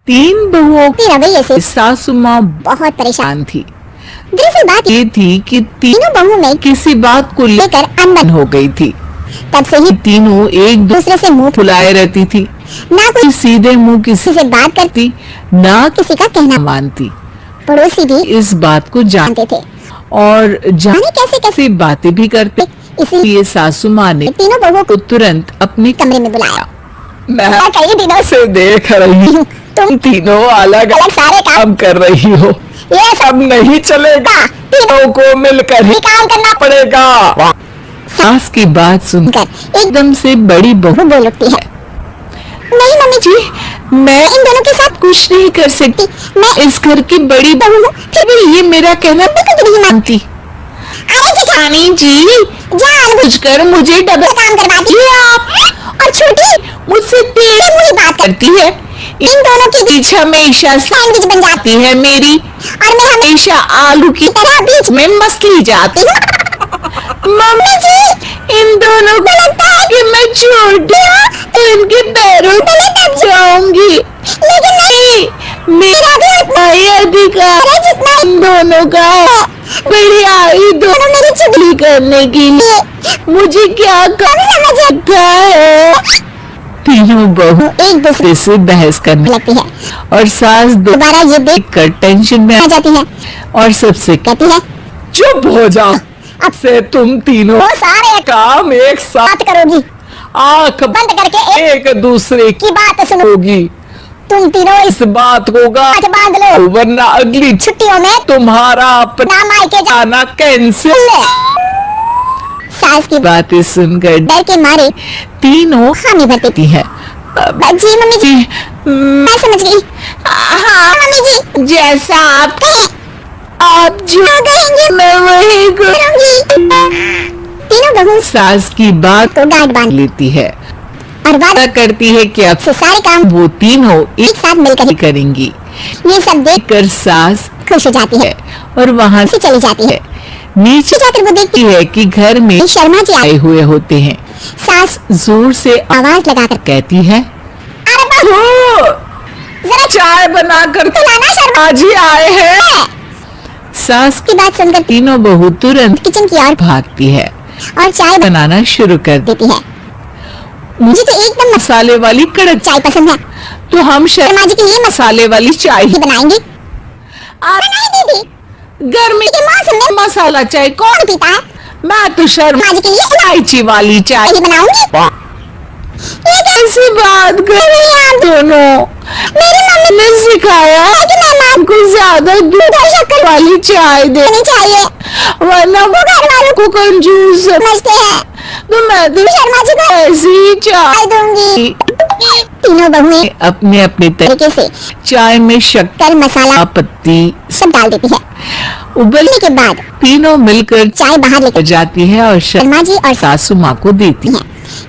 तीन बहुओं के रवैये से सासू माँ बहुत परेशान थी। दरअसल बात ये थी कि तीनों बहुओं में किसी बात को लेकर अनबन हो गई थी। तब से ही तीनों एक दूसरे से मुंह फुलाए रहती थी, ना कोई सीधे मुंह किसी से बात करती, ना किसी का कहना मानती। पड़ोसी भी इस बात को जानते थे और जाने कैसे कैसे बातें भी करते। इसलिए सासू माँ ने तीनों बहुओं को तुरंत अपने कमरे में बुलाया। मैं कई दिनों से देख रही हूँ तुम तीनों अलग अलग सारे काम कर रही हो, ये अब नहीं चलेगा, तीनों को मिलकर ही काम करना पड़ेगा। सास की बात सुनकर एकदम से बड़ी बहू बोल उठती है, नहीं मम्मी जी, मैं इन दोनों के साथ कुछ नहीं कर सकती, मैं इस घर की बड़ी बहू हूँ, फिर भी ये मेरा कहना बिल्कुल नहीं मानती। अरे जेठानी जी, जानबूझकर मुझे डबल काम करवाती है आप, और छोटी मुझसे तेज मुझे बात करती है। इन दोनों के बीच हमेशा सैंडविच बन जाती है मेरी, और मैं हमेशा आलू की तरह बीच में मसली जाती हूँ। मम्मी जी, इन दोनों को लगता है कि मैं छोटी हूँ तो इनके पैरों तले दब जाऊंगी, लेकिन नहीं, मेरा भी उतना ही अधिकार है जितना इन दोनों का है। बड़ी आई दोनों मेरी चुगली करने के लिए, मुझे क्या समझ रखा है। तीनों बहू एक दूसरे से बहस करने लगती है और सास दोबारा ये देख कर टेंशन में आ जाती है और सबसे कहती है, चुप हो जाओ, अब से तुम तीनों वो सारे काम एक साथ बात करोगी, आंख बंद करके एक दूसरे की बात सुनोगी। तुम तीनों इस बात को गांठ बांध लो, वरना अगली छुट्टियों में तुम्हारा अपना मायके जाना कैंसिल। सास की बातें सुनकर डर के मारे तीनों हामी भरती है। जी मम्मी जी, मैं समझ गई। हाँ मम्मी जी, जैसा आप कहें आप जो कहेंगे मैं वही करूंगी। तीनों बहू सास की बात को गांठ बांध लेती है और वादा करती है कि अब से सारे काम वो तीनों एक साथ मिलकर ही करेंगी। ये सब देख कर सास खुश हो जाती है और वहाँ से चली जाती है। नीचे जाकर वो देखती है कि घर में शर्मा जी आए हुए होते हैं। सास जोर से आवाज लगाकर कहती है, अरे बहू, जरा चाय बनाकर पिलाना, शर्मा जी आए हैं। सास की बात सुनकर तीनों बहू तुरंत किचन की ओर भागती है और चाय बनाना शुरू कर देती है। मुझे तो एकदम मसाले वाली कड़क चाय पसंद है, तो हम शर्मा जी के लिए मसाले वाली चाय ही बनाएंगे। नहीं दीदी, गर्मी के मौसम में मसाला चाय कौन पीता है? मैं तो शर्मा जी के लिए इलायची वाली चाय ही बनाऊंगी। ये कैसी बात कर रही हैं आप दोनों? मेरी मम्मी ने सिखाया है कि मेहमान को ज्यादा दूध और शक्कर वाली चाय देनी चाहिए, वरना वो घर वालों को कंजूस समझते हैं। तो मैं तो शर्मा जी को ऐसी चाय दूंगी। तीनों बहुएं अपने अपने तरीके से चाय में शक्कर, मसाला, पत्ती सब डाल देती है। उबलने के बाद तीनों मिलकर चाय बाहर लेकर जाती है और शर्मा जी और सासू माँ को देती है।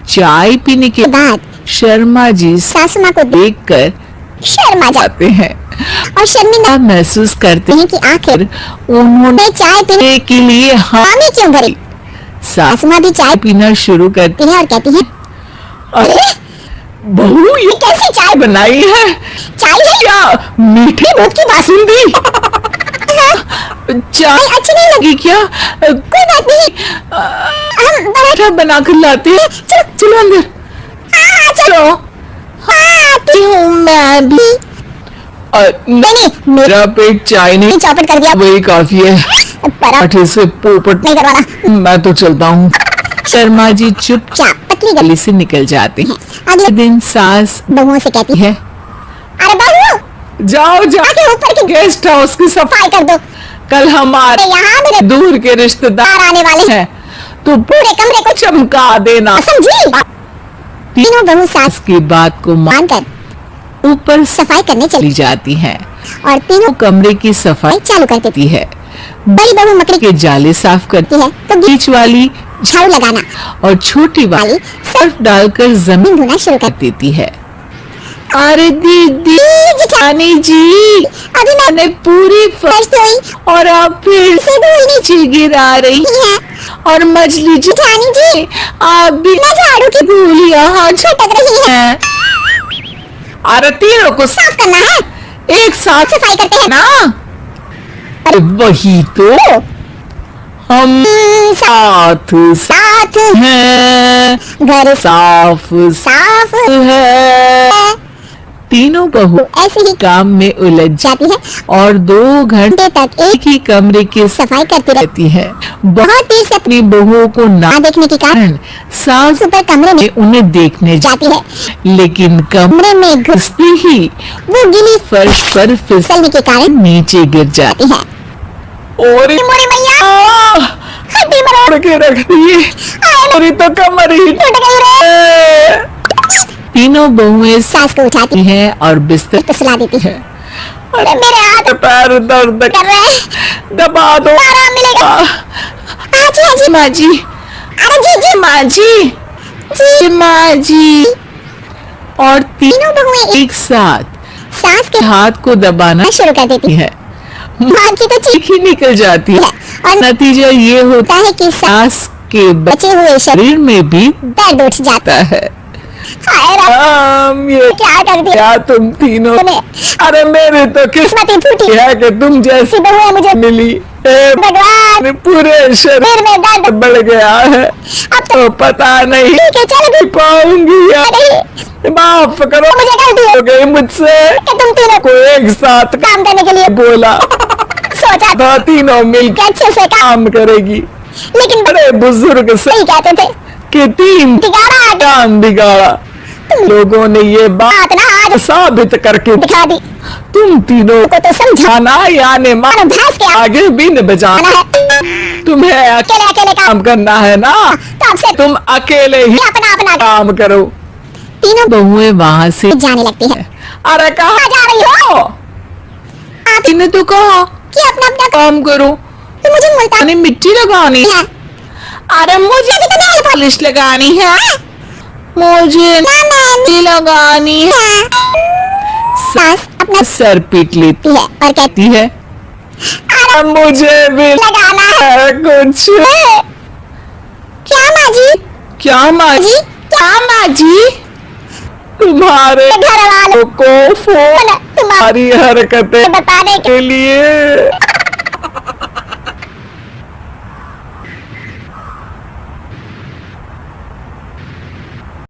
चाय पीने के बाद शर्मा जी सासू माँ को देखकर शर्मा जाते हैं और शर्मिंदा महसूस करते हैं कि आखिर उन्होंने चाय पीने के लिए हामी क्यों भरी। सासू माँ भी चाय पीना शुरू करती है और कहती है, अरे बहू ये कैसी चाय बनाई है? चाय है क्या मीठी दूध की बासुंदी? चाय अच्छी नहीं लगी क्या? कोई बात नहीं, हम पराठा बनाकर लाते हैं। चलो अंदर। चलो आती हूँ मैं भी। नहीं, मेरा पेट चाय नहीं चौपट कर दिया, वही काफी है। पराठे से पोपट नहीं करवाना, मैं तो चलता हूँ। शर्मा जी चुपचाप पतली गली से निकल जाते हैं। अगले दिन सास बहुओं से कहती है, अरे बहू जाओ जाके ऊपर की गेस्ट हाउस की सफाई कर दो, कल हमारे यहाँ मेरे दूर के रिश्तेदार आने वाले हैं, तो पूरे कमरे को चमका देना, समझी? तीनों बहू सास की बात को मानकर ऊपर सफाई करने चली जाती हैं और तीनों कमरे की सफाई चालू कर देती है। बड़ी बहू मकड़ी के जाले साफ करती है तो बीच वाली झाड़ू लगाना और छोटी वाली सर्फ डालकर जमीन धोना शुरू कर देती है। अरे दीदी जेठानी जी, अभी मैंने पूरी फर्श धोई और आप फिर से धूल नीचे गिरा रही हैं और मछली जेठानी जी आप भी झाड़ू की धूल यहाँ छटक रही है। अरे तीनों को साफ करना है। एक साथ सफाई करते हैं ना। वही तो हम साथ साथ हैं, घर साफ साफ है। तीनों बहू ऐसे ही काम में उलझ जाती है और 2 घंटे तक एक एक ही कमरे की सफाई करती रहती है। बहुत देर से अपनी बहुओं को ना देखने के कारण सास ऊपर कमरे में उन्हें देखने जाती है। लेकिन कमरे में घुसते ही वो गिली फर्श पर फिसलने के कारण नीचे गिर जाती है। और मोरे मैया हड्डी मरोड़ के रख दिए और तो कमर ही टूट गई रे। तीनों बहुएं सास को उठाती हैं और बिस्तर पे सुला देती है। अरे मेरे हाथ पैर दर्द कर रहे हैं, दबा दो, आराम मिलेगा। आजी आजी माँ जी, अरे जी जी माँ जी, जी माँ जी। और तीनों बहुएं एक साथ सास के हाथ को दबाना शुरू कर देती है। है। माँ की तो चीख ही निकल जाती है और नतीजा ये होता है कि सास के बचे हुए शरीर में भी दर्द उठ जाता है। हाय राम, ये क्या कर दिया क्या तुम तीनों तूने? अरे मेरे तो किस्मत ही फूटी है कि तुम जैसी बहू है मुझे मिली। भगवान, पूरे शरीर में दर्द बढ़ गया है। अब तो पता नहीं ठीक है, चल भी पाऊंगी यार। माफ करो, मुझे गलती हो गई मुझसे कि तुम तीनों को एक साथ काम करने के लिए बोला सोचा था तीनों मिलकर अच्छे से काम करेगी, लेकिन बड़े बुजुर्ग से सही कहते थे कि 3 बिगाड़ा काम बिगाड़ा। लोगों ने ये बात ना आज साबित करके दिखा दी। तुम तीनों को तो समझाना खाना यानी और भैंस के आगे भी न बजाना है। तुम्हें अकेले अकेले काम करना है ना, तो आपसे तुम अकेले ही अपना अपना काम करो। तीनों बहुएं वहां से जाने लगती है। अरे कहाँ जा रही हो? आपने तो कहा कि अपना अपना काम करो, तो मुझे मुल्तानी मिट्टी लगानी है। अरे मुझे तो नहीं पॉलिश लगानी है, मुझे मेहंदी लगानी है। सास अपना सर पीट लेती है और कहती है अरे मुझे भी लगाना है कुछ। क्या माँ जी? क्या माँ जी? क्या माँ जी? तुम्हारे घर वालों को फोन तुम्हारी हरकतें बताने के लिए